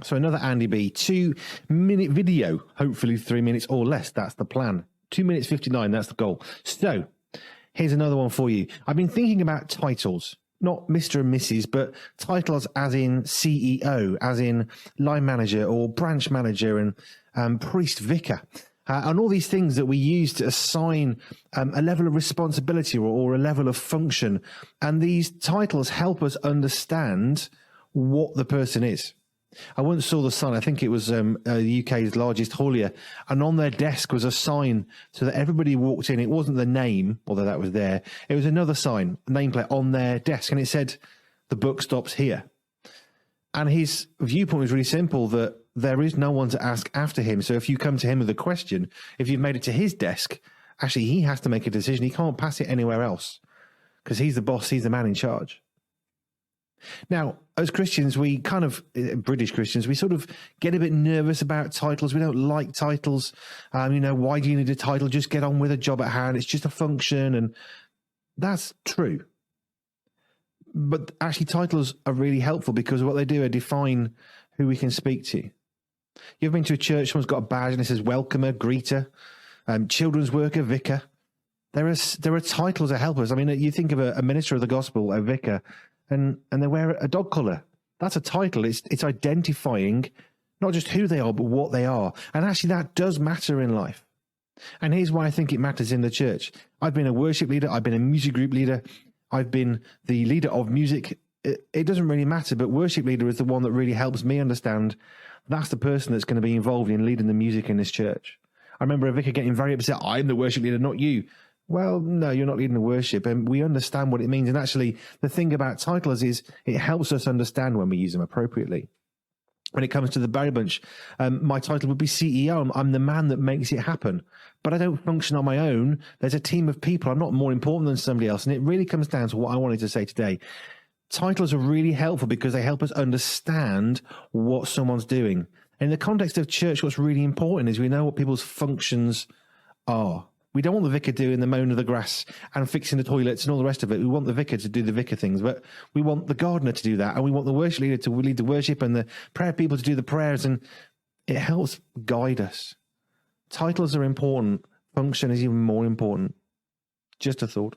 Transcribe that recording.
So another Andy B, 2-minute video, hopefully 3 minutes or less. That's the plan. 2 minutes 59, that's the goal. So here's another one for you. I've been thinking about titles, not Mr. and Mrs., but titles as in CEO, as in line manager or branch manager and priest, vicar. And all these things that we use to assign a level of responsibility or a level of function. And these titles help us understand what the person is. I once saw the sign, I think it was the UK's largest haulier, and on their desk was a sign so that everybody walked in. It wasn't the name, although that was there. It was another sign, a nameplate on their desk, and it said, "The book stops here." And his viewpoint was really simple, that there is no one to ask after him. So if you come to him with a question, if you've made it to his desk, actually he has to make a decision. He can't pass it anywhere else because he's the boss, he's the man in charge. Now, as Christians, we kind of, British Christians, we sort of get a bit nervous about titles. We don't like titles. Why do you need a title? Just get on with a job at hand. It's just a function. And that's true. But actually, titles are really helpful because what they do are define who we can speak to. You've been to a church, someone's got a badge and it says welcomer, greeter, children's worker, vicar. There are titles that help us. I mean, you think of a minister of the gospel, a vicar, and they wear a dog collar. That's a title. It's identifying not just who they are, but what they are. And actually, that does matter in life. And here's why I think it matters in the church. I've been a worship leader. I've been a music group leader. I've been the leader of music. It doesn't really matter, but worship leader is the one that really helps me understand that's the person that's going to be involved in leading the music in this church. I remember a vicar getting very upset. I'm the worship leader, not you. Well, no, you're not leading the worship, and we understand what it means. And actually, the thing about titles is it helps us understand when we use them appropriately. When it comes to the Barry Bunch, my title would be CEO. I'm the man that makes it happen. But I don't function on my own. There's a team of people. I'm not more important than somebody else. And it really comes down to what I wanted to say today. Titles are really helpful because they help us understand what someone's doing. In the context of church, what's really important is we know what people's functions are. We don't want the vicar doing the mowing of the grass and fixing the toilets and all the rest of it. We want the vicar to do the vicar things, but we want the gardener to do that, and we want the worship leader to lead the worship and the prayer people to do the prayers, and it helps guide us. Titles are important. Function is even more important. Just a thought.